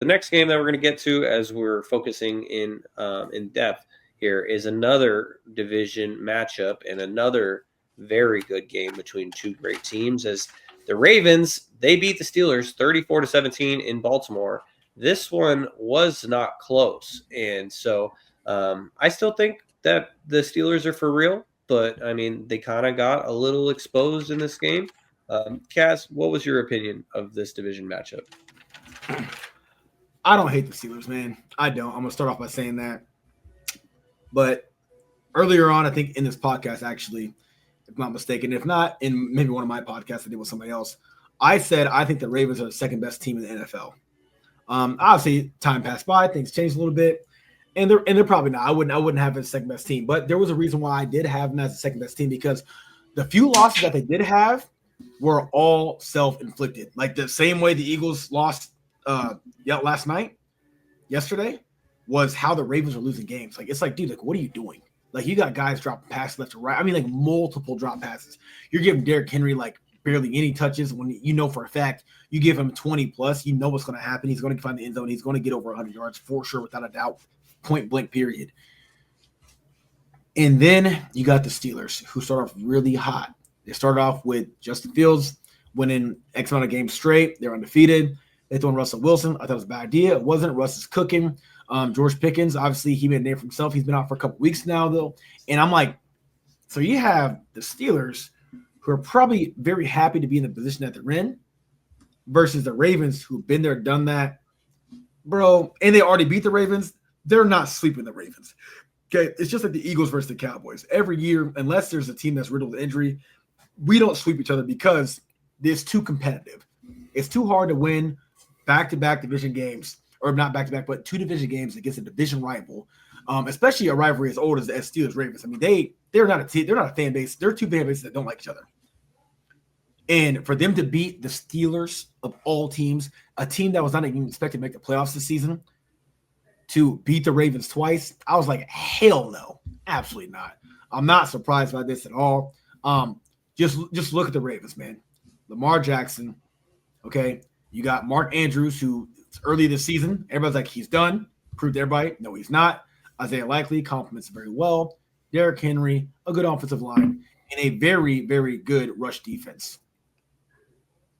the next game that we're going to get to, as we're focusing in depth here, is another division matchup and another very good game between two great teams. As the Ravens, they beat the Steelers 34-17 in Baltimore. This one was not close, and so I still think that the Steelers are for real. But I mean, they kind of got a little exposed in this game. Cass, what was your opinion of this division matchup? I don't hate the Steelers, man. I don't. I'm gonna start off by saying that. But earlier on, I think in this podcast, actually, if I'm not mistaken, if not in maybe one of my podcasts I did with somebody else, I said I think the Ravens are the second best team in the NFL. Obviously, time passed by, things changed a little bit, and they're probably not. I wouldn't have it as the second best team, but there was a reason why I did have them as the second best team because the few losses that they did have were all self-inflicted. Like the same way the Eagles lost last night, yesterday, was how the Ravens are losing games. Like it's like, dude, like what are you doing? Like you got guys dropping passes left to right. I mean, like multiple drop passes. You're giving Derrick Henry like barely any touches when you know for a fact you give him 20 plus, you know what's going to happen. He's going to find the end zone. He's going to get over 100 yards for sure, without a doubt. Point blank, period. And then you got the Steelers, who start off really hot. They started off with Justin Fields winning X amount of games straight. They're undefeated. They throw in Russell Wilson. I thought it was a bad idea. It wasn't. Russ is cooking. George Pickens, obviously, he made a name for himself. He's been out for a couple weeks now, though. And I'm like, so you have the Steelers, who are probably very happy to be in the position that they're in, versus the Ravens, who've been there, done that. Bro, and they already beat the Ravens. They're not sweeping the Ravens. Okay, it's just like the Eagles versus the Cowboys. Every year, unless there's a team that's riddled with injury, we don't sweep each other because it's too competitive. It's too hard to win back-to-back division games, or not back-to-back, but two division games against a division rival, especially a rivalry as old as Steelers-Ravens. I mean, they're not a team. They're not a fan base. They're two fan bases that don't like each other. And for them to beat the Steelers of all teams, a team that was not even expected to make the playoffs this season, to beat the Ravens twice, I was like, hell no, absolutely not. I'm not surprised by this at all. Just look at the Ravens, man. Lamar Jackson, okay? You got Mark Andrews, who early this season, everybody's like, he's done. Proved to everybody, no, he's not. Isaiah Likely compliments very well. Derrick Henry, a good offensive line, and a very, very good rush defense.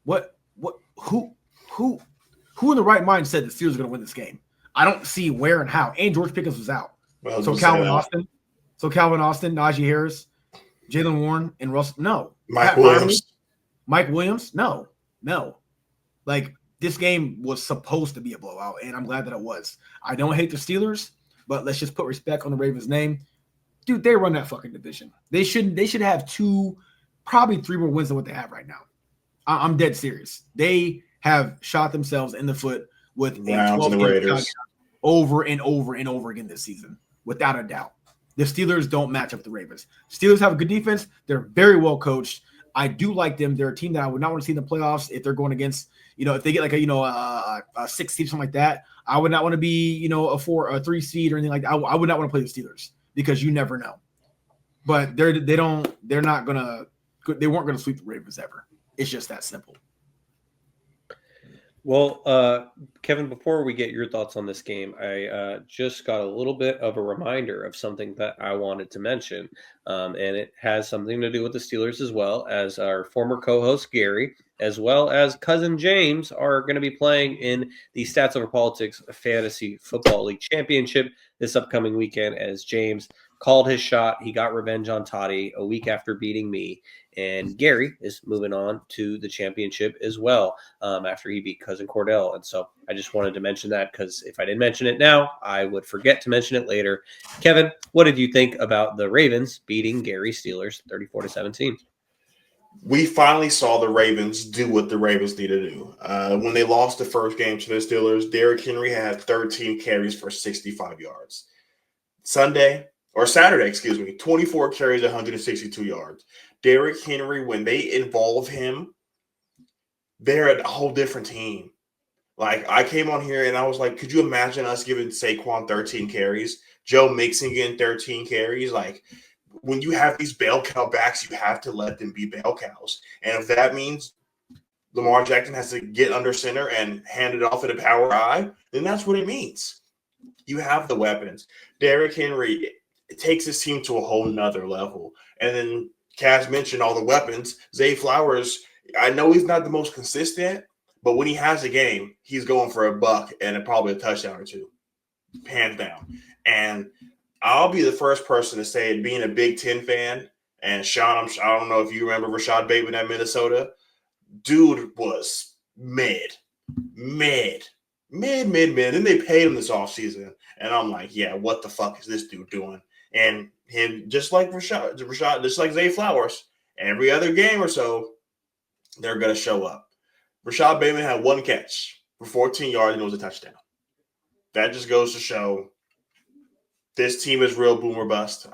Who in the right mind said the Steelers are going to win this game? I don't see where and how. And George Pickens was out. So Calvin Austin, Najee Harris, Jalen Warren, and Russell. No. Mike Williams. Mike Williams? No. Like, this game was supposed to be a blowout, and I'm glad that it was. I don't hate the Steelers, but let's just put respect on the Ravens' name. Dude, they run that fucking division. They should have probably three more wins than what they have right now. I'm dead serious. They have shot themselves in the foot with Browns and the Raiders over and over and over again this season, without a doubt. The Steelers don't match up the Ravens. Steelers have a good defense. They're very well coached. I do like them. They're a team that I would not want to see in the playoffs if they're going against, if they get like a 6 seed, something like that. I would not want to be, a 3 seed or anything like that. I would not want to play the Steelers because you never know. But they weren't going to sweep the Ravens ever. It's just that simple. Well, Kevin, before we get your thoughts on this game, I just got a little bit of a reminder of something that I wanted to mention. And it has something to do with the Steelers, as well as our former co-host, Gary, as well as cousin James, are going to be playing in the Stats Over Politics Fantasy Football League Championship this upcoming weekend, as James called his shot. He got revenge on Toddy a week after beating me. And Gary is moving on to the championship as well after he beat cousin Cordell. And so I just wanted to mention that, because if I didn't mention it now, I would forget to mention it later. Kevin, what did you think about the Ravens beating Gary Steelers 34-17? We finally saw the Ravens do what the Ravens need to do. When they lost the first game to the Steelers, Derrick Henry had 13 carries for 65 yards. Saturday, 24 carries, 162 yards. Derrick Henry, when they involve him, they're a whole different team. Like, I came on here and I was like, could you imagine us giving Saquon 13 carries? Joe Mixon getting 13 carries? Like, when you have these bell cow backs, you have to let them be bell cows. And if that means Lamar Jackson has to get under center and hand it off at a power I, then that's what it means. You have the weapons. Derrick Henry, it takes his team to a whole nother level. And then Cass mentioned all the weapons. Zay Flowers, I know he's not the most consistent, but when he has a game, he's going for a buck and probably a touchdown or two, hands down. And I'll be the first person to say it, being a Big Ten fan, and Shaun, I don't know if you remember Rashad Bateman at Minnesota. Dude was mid. Then they paid him this offseason. And I'm like, yeah, what the fuck is this dude doing? And him, just like Rashad, just like Zay Flowers, every other game or so, they're going to show up. Rashad Bateman had one catch for 14 yards, and it was a touchdown. That just goes to show this team is real boomer bust.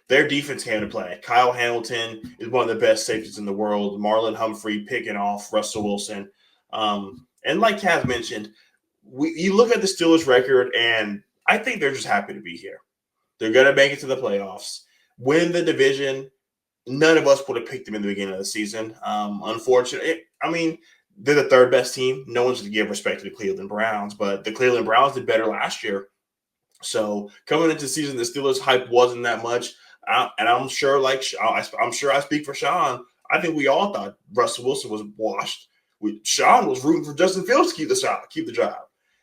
Their defense came to play. Kyle Hamilton is one of the best safeties in the world. Marlon Humphrey picking off Russell Wilson. And like Kaz mentioned, you look at the Steelers record, and I think they're just happy to be here. They're going to make it to the playoffs, win the division. None of us would have picked them in the beginning of the season. Unfortunately, I mean, they're the third best team. No one's going to give respect to the Cleveland Browns, but the Cleveland Browns did better last year. So coming into the season, the Steelers hype wasn't that much. And I'm sure, I'm sure I speak for Shaun. I think we all thought Russell Wilson was washed. Shaun was rooting for Justin Fields to keep the job.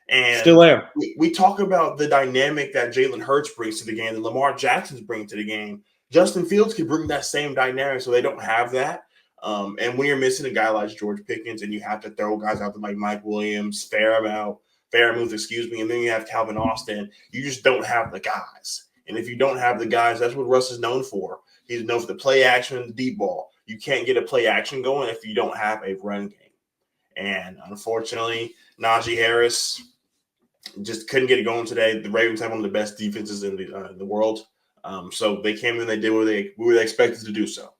And still am. We talk about the dynamic that Jalen Hurts brings to the game, and Lamar Jackson's bringing to the game. Justin Fields can bring that same dynamic, so they don't have that. And when you're missing a guy like George Pickens, and you have to throw guys out there like Mike Williams, Fairmouth, and then you have Calvin Austin, you just don't have the guys. And if you don't have the guys, that's what Russ is known for. He's known for the play action and the deep ball. You can't get a play action going if you don't have a run game. And unfortunately, Najee Harris just couldn't get it going today. The Ravens have one of the best defenses in the world. So they came in, they did what they were expected to do so.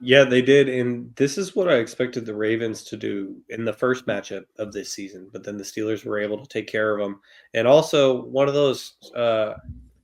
Yeah, they did. And this is what I expected the Ravens to do in the first matchup of this season. But then the Steelers were able to take care of them. And also, one of those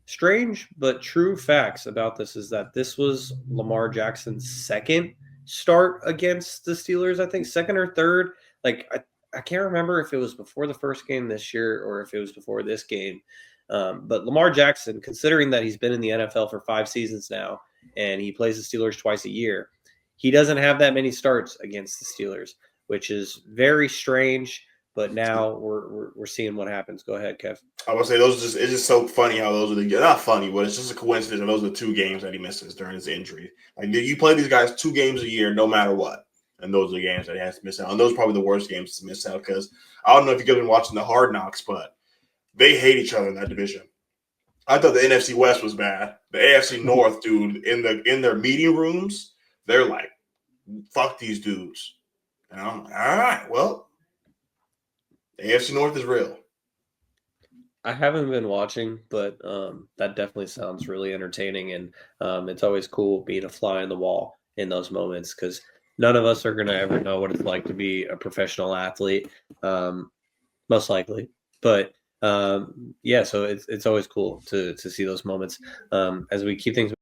strange but true facts about this is that this was Lamar Jackson's second start against the Steelers, I think, second or third. Like, I can't remember if it was before the first game this year or if it was before this game. But Lamar Jackson, considering that he's been in the NFL for 5 seasons now and he plays the Steelers twice a year, he doesn't have that many starts against the Steelers, which is very strange. But now we're seeing what happens. Go ahead, Kev. I would say it's just so funny how those are not funny, but it's just a coincidence. And those are the 2 games that he misses during his injury. Like, you play these guys 2 games a year, no matter what. And those are the games that he has to miss out. And those are probably the worst games to miss out, because I don't know if you guys have been watching the Hard Knocks, but they hate each other in that division. I thought the NFC West was bad. The AFC North, dude, in their meeting rooms, they're like, fuck these dudes. And I'm like, all right, well, the AFC North is real. I haven't been watching, but that definitely sounds really entertaining. And it's always cool being a fly on the wall in those moments, because none of us are going to ever know what it's like to be a professional athlete, most likely. But yeah, so it's always cool to see those moments. As we keep things